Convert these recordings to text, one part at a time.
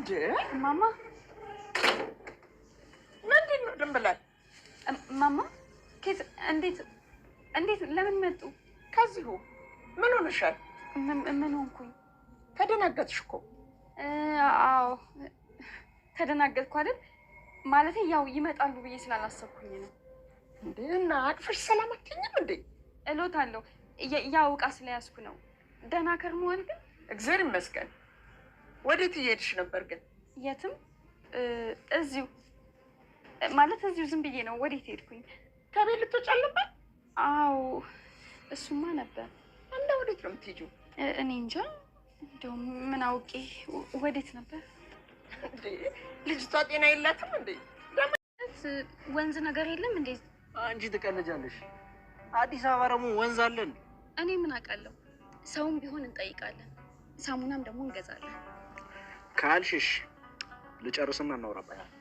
ማማ ምንድን ነው ድንብላል? ማማ እንዴት ለምን መጡ? ከዚሁ ምን ሆነሻል? ምን ሆንኩኝ? ተደናገጥሽ እኮ። አዎ ተደናገጥኩ አይደል? ማለት ያው ይመጣሉ ብዬ ስላላሰብኩኝ ነው። እንዴ እና አቅፈሽ ሰላም አትይኝም እንዴ? እሎታለሁ። ያው ዕቃ ስለያዝኩ ነው። ደህና ከርመዋል ግን? እግዚአብሔር ይመስገን። ወዴት እየሄድሽ ነበር ግን? የትም እዚሁ ማለት እዚሁ ዝም ብዬ ነው። ወዴት ሄድኩኝ? ከቤት ልትወጪ አልነበር? አዎ እሱማ ነበር። እና ወዴት ነው የምትሄጂው? እኔ እንጃ። እንደውም ምን አውቄ። ወዴት ነበር? ልጅቷ ጤና የላትም እንዴ? ወንዝ ነገር የለም እንዴ? አንቺ ትቀልጃለሽ። አዲስ አበባ ደግሞ ወንዝ አለን። እኔ ምን አውቃለሁ። ሰውም ቢሆን እንጠይቃለን፣ ሳሙናም ደግሞ እንገዛለን። ካልሽሽ ልጨርስና እናወራባለን።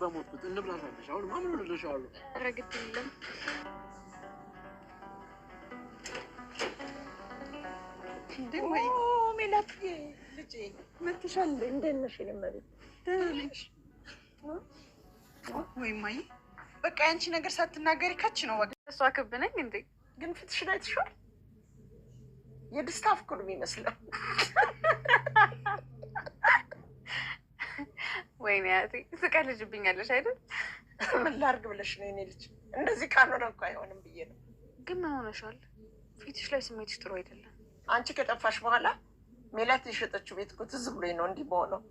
በሞትኩት እንብላታለሽ። አሁን ማምን ልልሻለሁ። ረግጥ የለም እንዴ? ወይ ሜላትዬ ልጄ መጥተሻል? እንደት ነሽ? ልመሪ ደህና ወይ ማይ? በቃ ያንቺ ነገር ሳትናገሪ ከች ነው ወገ እሷ ክብ ነኝ እንዴ? ግን ፊትሽን አይተሽዋል? የደስታ እኮ ነው የሚመስለው። ወይኔ አያቴ ትቀልጅብኛለሽ አይደል? ምን ላድርግ ብለሽ ነው የኔ ልጅ? እንደዚህ ካልሆነ እኮ አይሆንም ብዬ ነው። ግን ምን ሆነሻል? ፊትሽ ላይ ስሜትሽ ጥሩ አይደለም። አንቺ ከጠፋሽ በኋላ ሜላት የሸጠችው ቤት እኮ ትዝ ብሎኝ ነው እንዲህ በሆነው።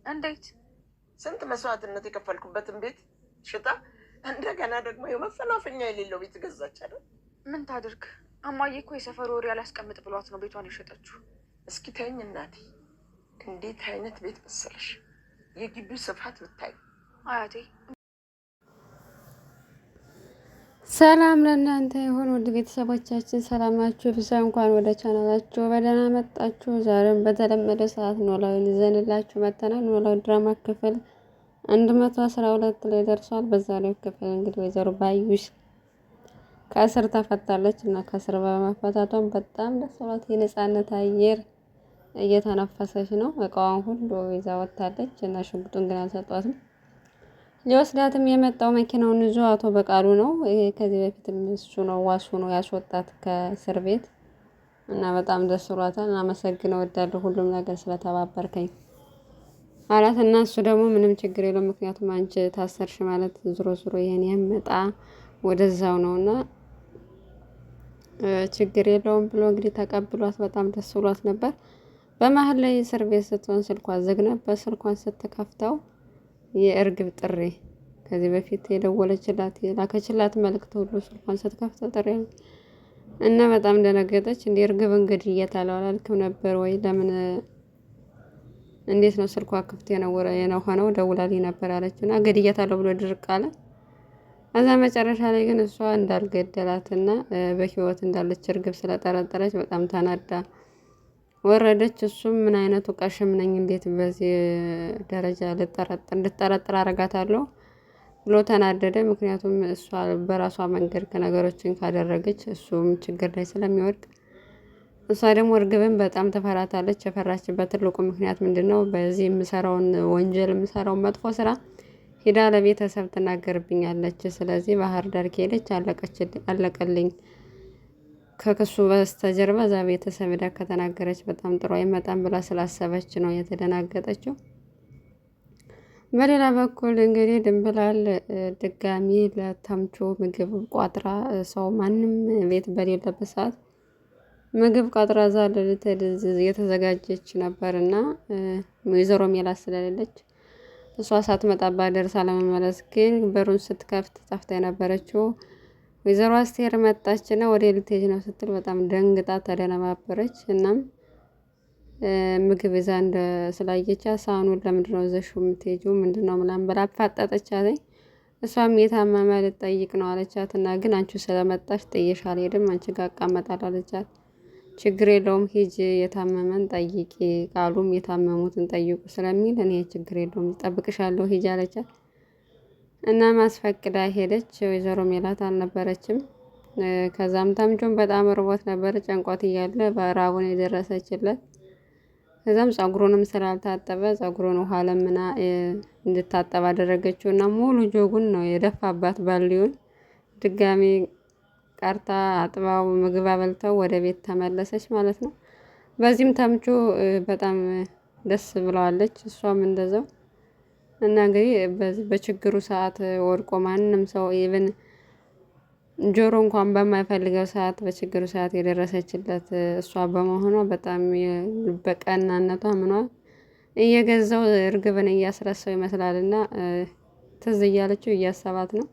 እንዴት? ስንት መስዋዕትነት የከፈልኩበትን ቤት ሽጣ እንደገና ደግሞ የመፈናፈኛ የሌለው ቤት ገዛች አይደል? ምን ታድርግ? አማዬ እኮ የሰፈር ወሬ አላስቀምጥ ብሏት ነው ቤቷን የሸጠችው። እስኪ ተይኝ እናቴ፣ እንዴት አይነት ቤት መሰለሽ! የግቢው ስፋት ብታይ አያቴ። ሰላም ለእናንተ ይሁን ውድ ቤተሰቦቻችን፣ ሰላም ናችሁ? ብዛ እንኳን ወደ ቻናላችሁ በደህና መጣችሁ። ዛሬም በተለመደ ሰዓት ኖላዊን ይዘንላችሁ መጥተናል። ኖላዊ ድራማ ክፍል 112 ላይ ደርሷል። በዛሬው ክፍል እንግዲህ ወይዘሮ ባዩሽ ከእስር ተፈታለች እና ከእስር በመፈታቷም በጣም ደስ ብሏት የነጻነት አየር እየተነፈሰች ነው። እቃዋን ሁሉ ይዛ ወጥታለች እና ሽጉጡን ግን አልሰጧትም። ሊወስዳትም የመጣው መኪናውን ይዞ አቶ በቃሉ ነው። ከዚህ በፊትም እሱ ነው ዋሱ ነው ያስወጣት ከእስር ቤት እና በጣም ደስ ብሏታል። አመሰግነው እወዳለሁ ሁሉም ነገር ስለተባበርከኝ አላት እና እሱ ደግሞ ምንም ችግር የለውም ምክንያቱም አንቺ ታሰርሽ ማለት ዞሮ ዞሮ የኔ ያመጣ ወደዛው ነውና ችግር የለውም ብሎ እንግዲህ ተቀብሏት በጣም ደስ ብሏት ነበር። በመሀል ላይ እስር ቤት ስትሆን ስልኳ ዝግ ነበር። ስልኳን ስትከፍተው የእርግብ ጥሪ ከዚህ በፊት የደወለችላት የላከችላት መልእክት ሁሉ ስልኳን ስትከፍተው ጥሪ እና በጣም ደነገጠች። እንዴ እርግብ እንግዲህ እየታለው አላልክም ነበር ወይ? ለምን እንዴት ነው ስልኳ ክፍት የሆነው? ደውላልኝ ነበር አለችና ገድያታለሁ ብሎ ድርቅ አለ። ከዛ መጨረሻ ላይ ግን እሷ እንዳልገደላትና በህይወት እንዳለች እርግብ ስለጠረጠረች በጣም ተናዳ ወረደች። እሱም ምን አይነቱ ቀሽም ነኝ እንዴት በዚህ ደረጃ ልጠረጥር አረጋታለሁ ብሎ ተናደደ። ምክንያቱም እሷ በራሷ መንገድ ከነገሮችን ካደረገች እሱም ችግር ላይ ስለሚወድቅ፣ እሷ ደግሞ እርግብን በጣም ተፈራታለች። የፈራችበት ትልቁ ምክንያት ምንድነው? በዚህ የምሰራውን ወንጀል የምሰራውን መጥፎ ስራ ሂዳ ለቤተሰብ ትናገርብኛለች። ስለዚህ ባህር ዳር ከሄደች አለቀልኝ ከክሱ በስተጀርባ እዛ ቤተሰብ ሄዳ ከተናገረች በጣም ጥሩ አይመጣም ብላ ስላሰበች ነው የተደናገጠችው። በሌላ በኩል እንግዲህ ድንብላል ድጋሚ ለተምቹ ምግብ ቋጥራ ሰው ማንም ቤት በሌለበት ሰዓት ምግብ ቋጥራ እዛ የተዘጋጀች ነበርና ወይዘሮ ሜላት ስለሌለች እሷ ሳትመጣባት ደርሳ ለመመለስ ግን በሩን ስትከፍት ጠፍታ የነበረችው ወይዘሮ አስቴር መጣችና ወደ ልትሄጂ ነው ስትል በጣም ደንግጣ ተደነባበረች። እናም ምግብ ይዛ እንደ ስላየቻት ሳህኑን ለምንድነው ይዘሽው የምትሄጂው ምንድነው ምናምን ብላ አፋጠጠቻት። እሷም የታመመ ልጠይቅ ነው አለቻት እና ግን አንቺ ስለመጣሽ ጥዬሽ አልሄድም አንቺ ጋር እቀመጣለሁ አለቻት። ችግር የለውም ሂጂ የታመመን ጠይቂ፣ ቃሉም የታመሙትን ጠይቁ ስለሚል እኔ ችግር የለውም እጠብቅሻለሁ ሂጂ አለቻት። እና ማስፈቅዳ ሄደች። ወይዘሮ ሜላት አልነበረችም። ከዛም ተምቹን በጣም ርቦት ነበር፣ ጨንቆት እያለ በራቡን የደረሰችለት። ከዛም ጸጉሩንም ስላልታጠበ ጸጉሩን ውሃ ለምና እንድታጠብ አደረገችው እና ሙሉ ጆጉን ነው የደፋባት ባልዲውን። ድጋሚ ቀርታ አጥባው ምግብ አበልተው ወደ ቤት ተመለሰች ማለት ነው። በዚህም ተምቹ በጣም ደስ ብለዋለች፣ እሷም እንደዛው። እና እንግዲህ በችግሩ ሰዓት ወድቆ ማንም ሰው ኢቭን ጆሮ እንኳን በማይፈልገው ሰዓት በችግሩ ሰዓት የደረሰችለት እሷ በመሆኗ በጣም በቀናነቷ ምኗ እየገዛው እርግብን እያስረሳው ይመስላልና ትዝ እያለችው እያሰባት ነው።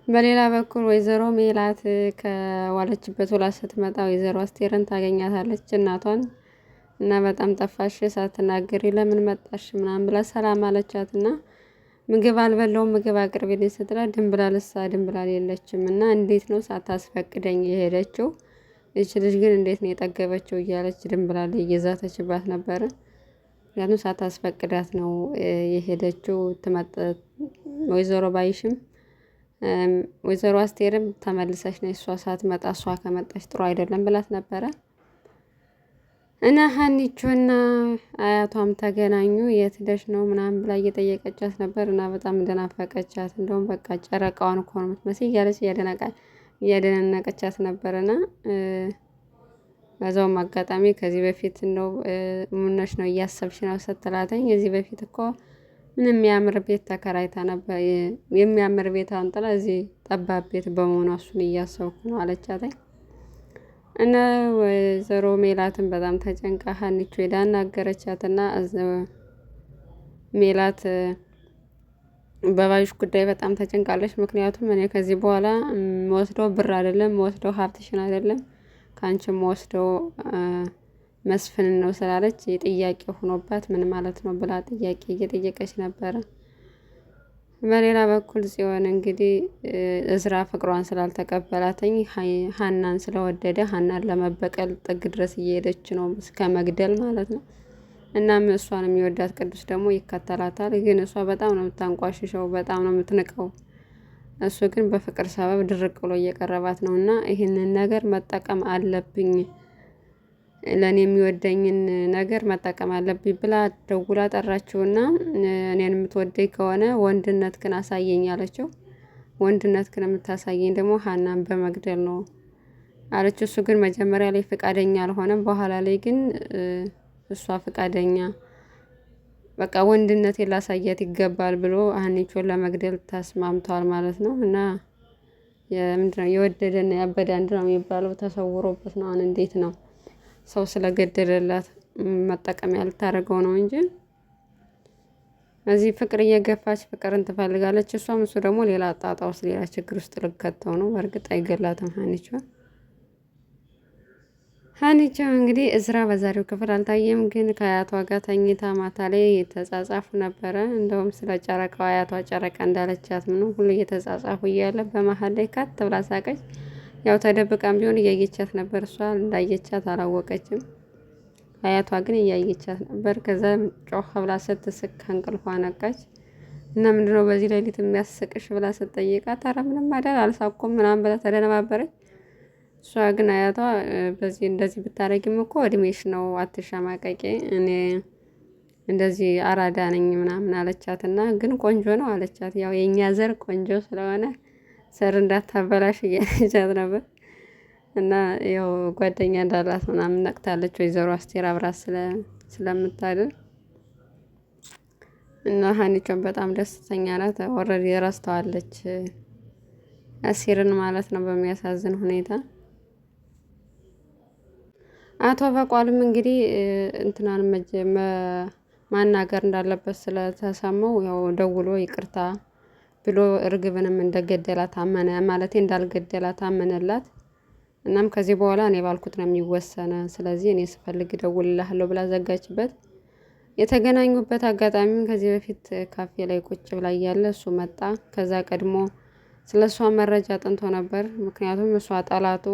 በሌላ በኩል ወይዘሮ ሜላት ከዋለችበት ውላ ስትመጣ ወይዘሮ አስቴርን ታገኛታለች እናቷን። እና በጣም ጠፋሽ ሳትናገሪ ለምን መጣሽ ምናምን ብላ ሰላም አለቻት። እና ምግብ አልበላውም ምግብ አቅርቢልኝ ስትላት ድንብላል የለችም እና እንዴት ነው ሳታስፈቅደኝ የሄደችው ይች ልጅ ግን እንዴት ነው የጠገበችው እያለች ድንብላል እየዛተችባት ነበረ። ምክንያቱም ሳታስፈቅዳት ነው የሄደችው። ወይዘሮ ባይሽም ወይዘሮ አስቴርም ተመልሰሽ ነው እሷ ሳትመጣ እሷ ከመጣች ጥሩ አይደለም ብላት ነበረ። እና ሀኒቾና አያቷም ተገናኙ። የት ሄደሽ ነው ምናምን ብላ እየጠየቀቻት ነበር እና በጣም እንደናፈቀቻት እንደውም በቃ ጨረቃዋን እኮ ነው የምትመስል እያለች እያደነቀቻት ነበርና በዛውም አጋጣሚ ከዚህ በፊት እንደው ሙነሽ ነው እያሰብሽ ነው ስትላተኝ የዚህ በፊት እኮ ምን የሚያምር ቤት ተከራይታ ነበር የሚያምር ቤት አንጥላ እዚህ ጠባብ ቤት በመሆኑ እሱን እያሰብኩ ነው አለቻተኝ። እና ወይዘሮ ሜላትን በጣም ተጨንቃ ሀኒቾ ሄዳ አናገረቻትና ሜላት በባዩሽ ጉዳይ በጣም ተጨንቃለች። ምክንያቱም እኔ ከዚህ በኋላ ወስደው ብር አይደለም ወስደው ሀብትሽን አይደለም ከአንቺም ወስደው መስፍንን ነው ስላለች የጥያቄ ሆኖባት ምን ማለት ነው ብላ ጥያቄ እየጠየቀች ነበረ። በሌላ በኩል ጽዮን እንግዲህ እዝራ ፍቅሯን ስላልተቀበላተኝ ሀናን ስለወደደ ሀናን ለመበቀል ጥግ ድረስ እየሄደች ነው እስከ መግደል ማለት ነው። እናም እሷን የሚወዳት ቅዱስ ደግሞ ይከተላታል። ግን እሷ በጣም ነው የምታንቋሽሸው፣ በጣም ነው የምትንቀው። እሱ ግን በፍቅር ሰበብ ድርቅ ብሎ እየቀረባት ነው። እና ይህንን ነገር መጠቀም አለብኝ ለእኔ የሚወደኝን ነገር መጠቀም አለብኝ ብላ ደውላ ጠራችውና እኔን የምትወደኝ ከሆነ ወንድነት ክን አሳየኝ አለችው። ወንድነት ክን የምታሳየኝ ደግሞ ሀናን በመግደል ነው አለችው። እሱ ግን መጀመሪያ ላይ ፍቃደኛ አልሆነም። በኋላ ላይ ግን እሷ ፍቃደኛ በቃ ወንድነት ላሳያት ይገባል ብሎ ሀኒቾን ለመግደል ተስማምተዋል ማለት ነው። እና ምንድነው የወደደና ያበደ አንድ ነው የሚባለው ተሰውሮበት ነው። አሁን እንዴት ነው ሰው ስለገደለላት መጠቀሚያ ልታደርገው ነው እንጂ እዚህ ፍቅር እየገፋች ፍቅርን ትፈልጋለች። እሷም እሱ ደግሞ ሌላ ጣጣ ውስጥ ሌላ ችግር ውስጥ ልከተው ነው። በእርግጥ አይገላትም ሀኒቾ እንግዲህ እዝራ በዛሬው ክፍል አልታየም፣ ግን ከአያቷ ጋር ተኝታ ማታ ላይ የተጻጻፉ ነበረ። እንደውም ስለ ጨረቃው አያቷ ጨረቃ እንዳለቻት ነው ሁሉ እየተጻጻፉ እያለ በመሀል ላይ ካት ብላ ሳቀች። ያው ተደብቃም ቢሆን እያየቻት ነበር። እሷ እንዳየቻት አላወቀችም። አያቷ ግን እያየቻት ነበር። ከዛ ጮህ ብላ ስትስቅ ከእንቅልፏ ነቃች እና ምንድነው በዚህ ሌሊት የሚያስቅሽ ብላ ስትጠይቃት ኧረ ምንም አይደል አልሳኩም ምናምን ብላ ተደነባበረች። እሷ ግን አያቷ በዚህ እንደዚህ ብታረጊም እኮ እድሜሽ ነው አትሸማቀቂ፣ እኔ እንደዚህ አራዳ ነኝ ምናምን አለቻትና ግን ቆንጆ ነው አለቻት። ያው የኛ ዘር ቆንጆ ስለሆነ ሰር እንዳታበላሽ እያለቻት ነበር። እና ያው ጓደኛ እንዳላት ምናምን ነቅታለች ወይዘሮ አስቴር አብራት ስለምታድር እና ሀኒቾን በጣም ደስተኛ ናት። ኦልሬዲ ረስተዋለች አሲርን ማለት ነው በሚያሳዝን ሁኔታ። አቶ በቋልም እንግዲህ እንትናን ማናገር እንዳለበት ስለተሰማው ያው ደውሎ ይቅርታ ብሎ እርግብንም እንደገደላት አመነ፣ ማለቴ እንዳልገደላት አመነላት። እናም ከዚህ በኋላ እኔ ባልኩት ነው የሚወሰነ፣ ስለዚህ እኔ ስፈልግ እደውልልሃለሁ ብላ ዘጋችበት። የተገናኙበት አጋጣሚ ከዚህ በፊት ካፌ ላይ ቁጭ ብላ እያለ እሱ መጣ። ከዛ ቀድሞ ስለ እሷ መረጃ አጥንቶ ነበር። ምክንያቱም እሷ ጠላቱ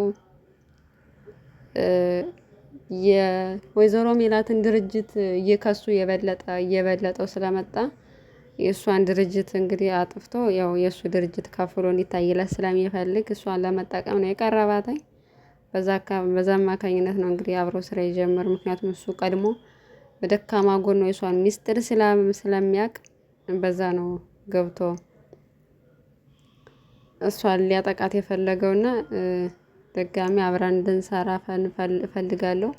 የወይዘሮ ሜላትን ድርጅት እየከሱ የበለጠው ስለመጣ የእሷን ድርጅት እንግዲህ አጥፍቶ ያው የእሱ ድርጅት ከፍሎ እንዲታይለት ስለሚፈልግ እሷን ለመጠቀም ነው የቀረባታኝ። በዛ አማካኝነት ነው እንግዲህ አብሮ ስራ የጀመሩ። ምክንያቱም እሱ ቀድሞ በደካማ ጎን ነው የእሷን ሚስጥር ስለሚያውቅ በዛ ነው ገብቶ እሷን ሊያጠቃት የፈለገውና ድጋሚ አብረን እንድንሰራ እፈልጋለሁ።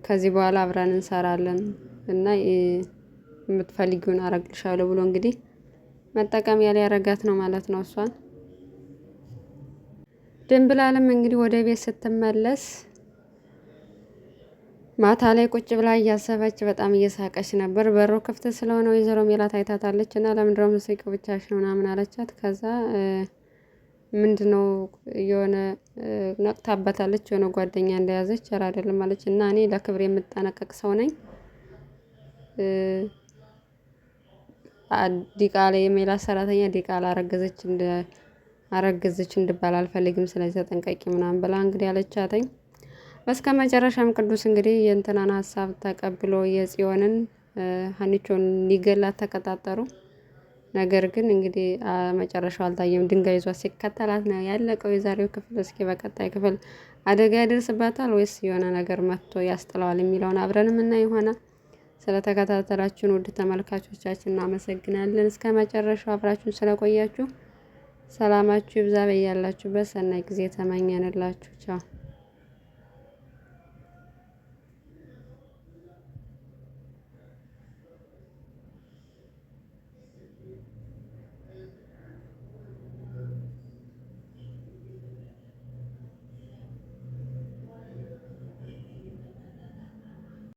ከዚህ በኋላ አብረን እንሰራለን እና የምትፈልጊውን አረግልሻለሁ ብሎ እንግዲህ መጠቀሚያ ሊያረጋት ነው ማለት ነው እሷን። ድንብላልም እንግዲህ ወደ ቤት ስትመለስ ማታ ላይ ቁጭ ብላ እያሰበች በጣም እየሳቀች ነበር። በሩ ክፍት ስለሆነ ወይዘሮ ሜላት አይታታለች እና ለምንድነው የምትስቂው ብቻሽን ምናምን አለቻት። ከዛ ምንድነው የሆነ ነቅታበታለች። የሆነ ጓደኛ እንደያዘች ኧረ አይደለም አለች እና እኔ ለክብር የምጠነቀቅ ሰው ነኝ። ዲቃላ የሜላት ሰራተኛ ዲቃላ አረገዘች እንድባል አልፈልግም፣ ስለዚህ ተጠንቀቂ ምናምን ብላ እንግዲህ አለቻተኝ። በስከ መጨረሻም ቅዱስ እንግዲህ የእንትናን ሀሳብ ተቀብሎ የጽዮንን ሀኒቾን ሊገላት ተቀጣጠሩ። ነገር ግን እንግዲህ መጨረሻው አልታየም። ድንጋይ ይዟት ሲከተላት ነው ያለቀው የዛሬው ክፍል። እስኪ በቀጣይ ክፍል አደጋ ያደርስባታል ወይስ የሆነ ነገር መጥቶ ያስጥለዋል የሚለውን አብረን የምናይ ይሆናል። ስለተከታተላችሁን ውድ ተመልካቾቻችን እናመሰግናለን። እስከ መጨረሻው አብራችሁን ስለቆያችሁ ሰላማችሁ ይብዛ በያላችሁበት። ሰናይ ጊዜ ተመኘንላችሁ። ቻው